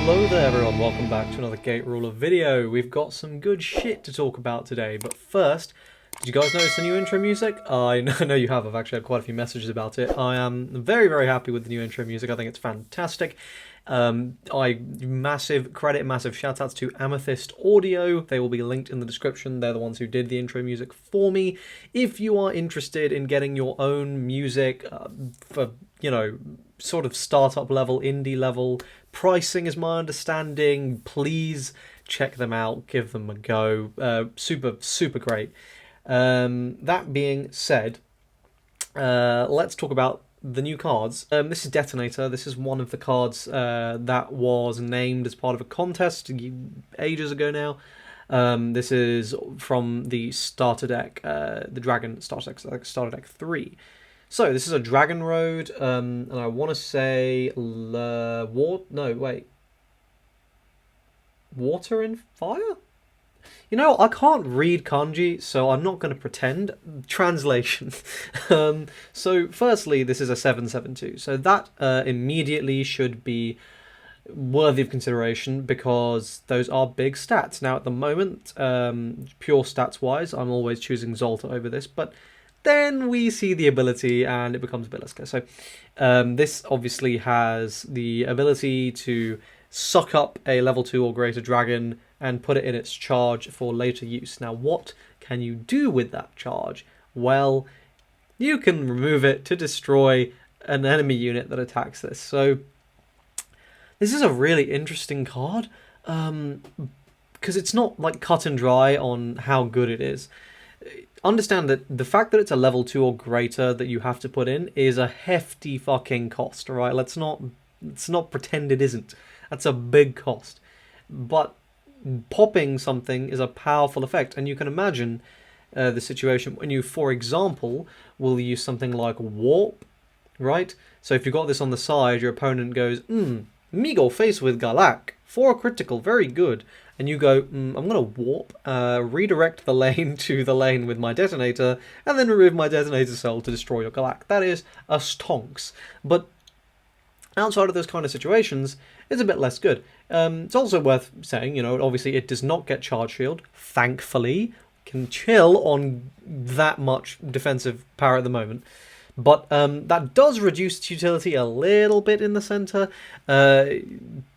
Hello there everyone, welcome back to another Gate Ruler video. We've got some good shit to talk about today, but first, did you guys notice the new intro music? I know you have, I've actually had quite a few messages about it. I am very happy with the new intro music, I think it's fantastic. Massive shout outs to Amethyst Audio. They will be linked in the description. They're the ones who did the intro music for me. If you are interested in getting your own music for, you know, sort of startup level, indie level, pricing is my understanding, please check them out, give them a go. Super great. That being said, let's talk about the new cards. This is Detonator. This is one of the cards that was named as part of a contest ages ago now. This is from the starter deck, the Dragon starter deck 3. So this is a Dragon Road, and I want to say Water and Fire? You know, I can't read kanji, so I'm not going to pretend. Translation. So firstly, this is a 7/7/2, so that immediately should be worthy of consideration because those are big stats. Now at the moment, pure stats wise, I'm always choosing Zolta over this, but then we see the ability and it becomes a bit less clear. So this obviously has the ability to suck up a level 2 or greater dragon and put it in its charge for later use. Now what can you do with that charge? Well, you can remove it to destroy an enemy unit that attacks this. So this is a really interesting card because it's not like cut and dry on how good it is. Understand that the fact that it's a level 2 or greater that you have to put in is a hefty fucking cost, alright? Let's not pretend it isn't. That's a big cost. But popping something is a powerful effect, and you can imagine the situation when you, for example, will use something like Warp, right? So if you've got this on the side, your opponent goes, me go face with Galak, 4 critical, very good. And you go, I'm going to warp, redirect the lane to the lane with my detonator, and then remove my detonator cell to destroy your Galak. That is a stonks. But outside of those kind of situations, it's a bit less good. It's also worth saying, you know, obviously it does not get charge shield, thankfully. Can chill on that much defensive power at the moment. But that does reduce its utility a little bit in the center.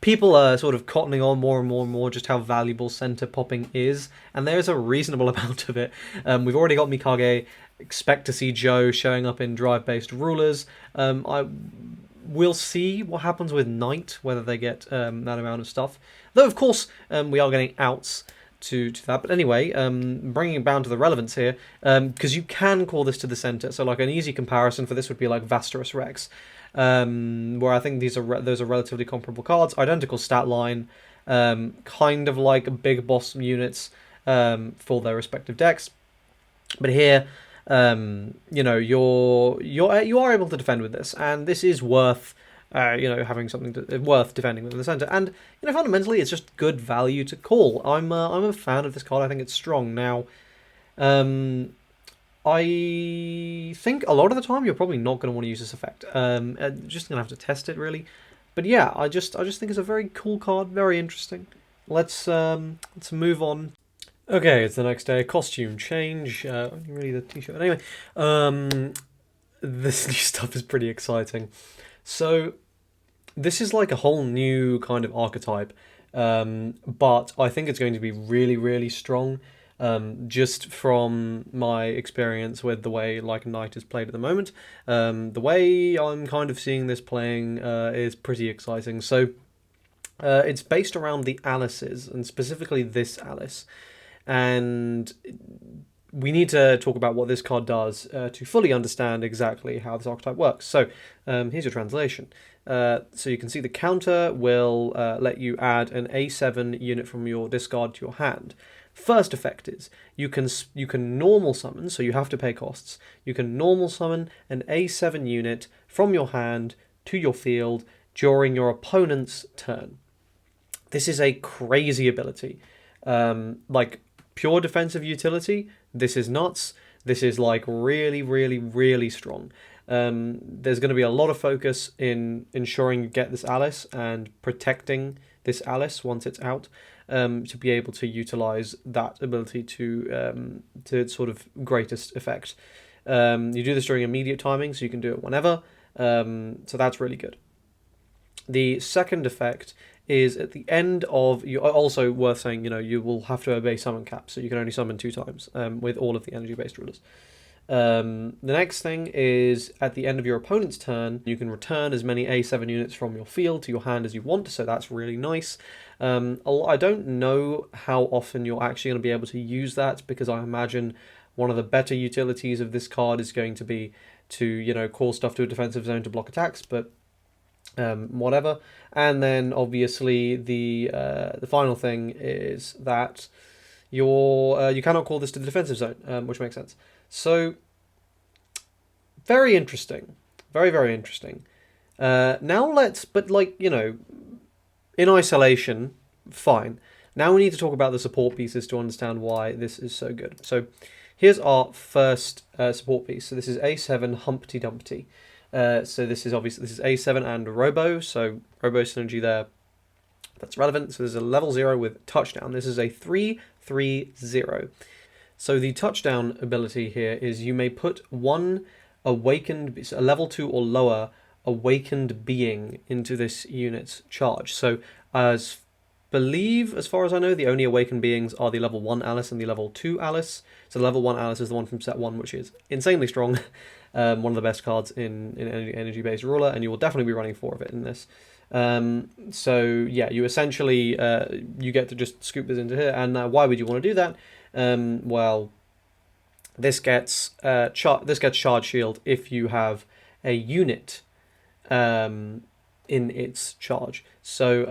People are sort of cottoning on more and more just how valuable center popping is, and there's a reasonable amount of it. We've already got Mikage. Expect to see Joe showing up in drive-based rulers. We'll see what happens with Knight, whether they get that amount of stuff. Though, of course, we are getting outs to that. But anyway, bringing it down to the relevance here, because you can call this to the center. So like an easy comparison for this would be like Vasterus Rex, where I think those are relatively comparable cards. Identical stat line, kind of like big boss units for their respective decks. But here, you know, you are able to defend with this, and this is worth having something worth defending with in the center. And you know, fundamentally, it's just good value to call. I'm a fan of this card. I think it's strong. Now, I think a lot of the time you're probably not going to want to use this effect. Just gonna have to test it really. But yeah, I just think it's a very cool card, very interesting. Let's move on. Okay, it's the next day. Costume change. Really, the t-shirt. Anyway, this new stuff is pretty exciting. So this is like a whole new kind of archetype, but I think it's going to be really strong, just from my experience with the way like Knight is played at the moment. The way I'm kind of seeing this playing is pretty exciting. So it's based around the Alices, and specifically this Alice, and we need to talk about what this card does to fully understand exactly how this archetype works. So here's your translation. So you can see the counter will let you add an A7 unit from your discard to your hand. First effect is you can normal summon, so you have to pay costs. You can normal summon an A7 unit from your hand to your field during your opponent's turn. This is a crazy ability. Like pure defensive utility, this is nuts. This is like really strong. There's going to be a lot of focus in ensuring you get this Alice and protecting this Alice once it's out, to be able to utilize that ability to its sort of greatest effect. You do this during immediate timing, so you can do it whenever. So that's really good. The second effect is at the end of you. Also worth saying, you will have to obey summon cap, so you can only summon 2 times with all of the energy-based rulers. The next thing is at the end of your opponent's turn, you can return as many A7 units from your field to your hand as you want, so that's really nice. I don't know how often you're actually going to be able to use that, because I imagine one of the better utilities of this card is going to be to, call stuff to a defensive zone to block attacks, but whatever. And then obviously the final thing is that you cannot call this to the defensive zone, which makes sense. So, very interesting. Very, very interesting. Now let's, but in isolation, fine. Now we need to talk about the support pieces to understand why this is so good. So, here's our first support piece. So this is A7 Humpty Dumpty. So this is A7 and Robo, so Robo synergy there. That's relevant. So there's a level 0 with touchdown. This is a 3/3/0. So the touchdown ability here is you may put one awakened, a level 2 or lower awakened being into this unit's charge. So as far as I know, the only awakened beings are the level 1 Alice and the level 2 Alice. So the level 1 Alice is the one from set 1, which is insanely strong. One of the best cards in energy-based ruler, and you will definitely be running 4 of it in this. So yeah, you essentially you get to just scoop this into here. And why would you want to do that? Well, this gets charge shield if you have a unit in its charge. So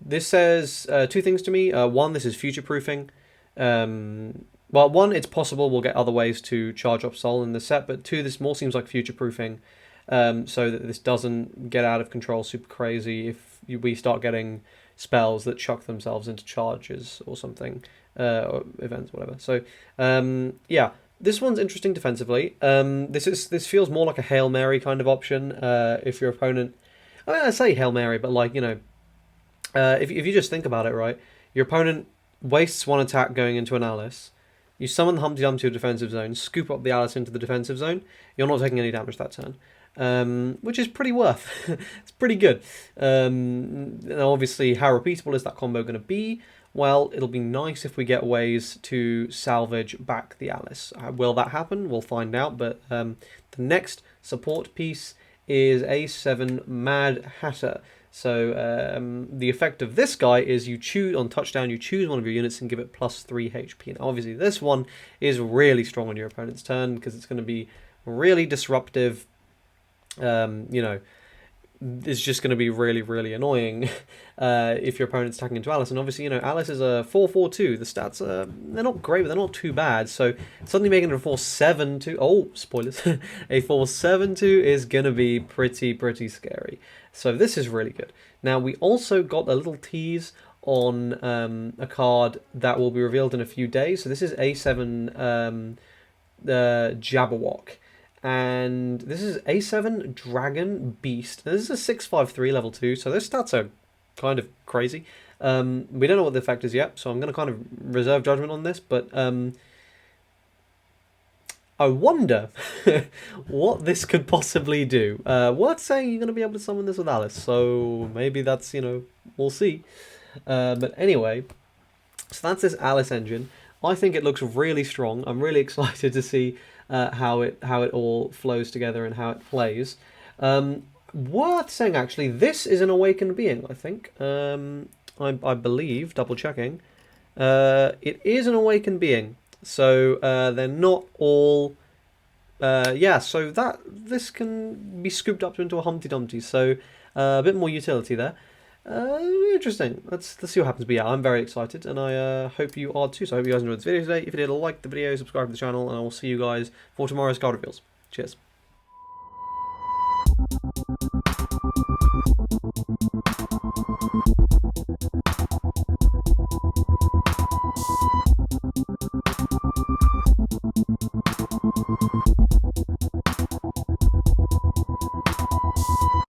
this says 2 things to me. One, this is future proofing. Well, 1, it's possible we'll get other ways to charge up Soul in the set, but 2, this more seems like future proofing, so that this doesn't get out of control super crazy if we start getting spells that chuck themselves into charges or something, or events, whatever. So yeah, this one's interesting defensively. This feels more like a Hail Mary kind of option. If your opponent, I say Hail Mary, but if you just think about it, right, your opponent wastes 1 attack going into an Alice. You summon the Humpty Dumpty to a defensive zone, scoop up the Alice into the defensive zone. You're not taking any damage that turn, which is pretty worth. It's pretty good. Now obviously, how repeatable is that combo going to be? Well, it'll be nice if we get ways to salvage back the Alice. Will that happen? We'll find out. But the next support piece is A7 Mad Hatter. So the effect of this guy is you choose on touchdown, you choose one of your units and give it +3 HP. And obviously this one is really strong on your opponent's turn because it's going to be really disruptive. It's just going to be really, really annoying if your opponent's attacking into Alice. And obviously, Alice is a 4/4/2. The stats they're not great, but they're not too bad. So suddenly making it a 4/7/2. Oh, spoilers! A 4/7/2 is going to be pretty scary. So this is really good. Now we also got a little tease on a card that will be revealed in a few days. So this is A7 Jabberwock. And this is A7 Dragon Beast. Now, this is a 6/5/3 level 2, so those stats are kind of crazy. We don't know what the effect is yet, so I'm going to kind of reserve judgment on this, but I wonder what this could possibly do. Worth saying you're going to be able to summon this with Alice, so maybe that's, we'll see. But anyway, so that's this Alice engine. I think it looks really strong. I'm really excited to see how it all flows together and how it plays. Worth saying, actually, this is an awakened being, I think. I believe, double checking. It is an awakened being. So they're not all... yeah, so this can be scooped up into a Humpty Dumpty. So a bit more utility there. Interesting. Let's see what happens. But yeah, I'm very excited, and I hope you are too. So I hope you guys enjoyed this video today. If you did, like the video, subscribe to the channel, and I will see you guys for tomorrow's card reveals. Cheers.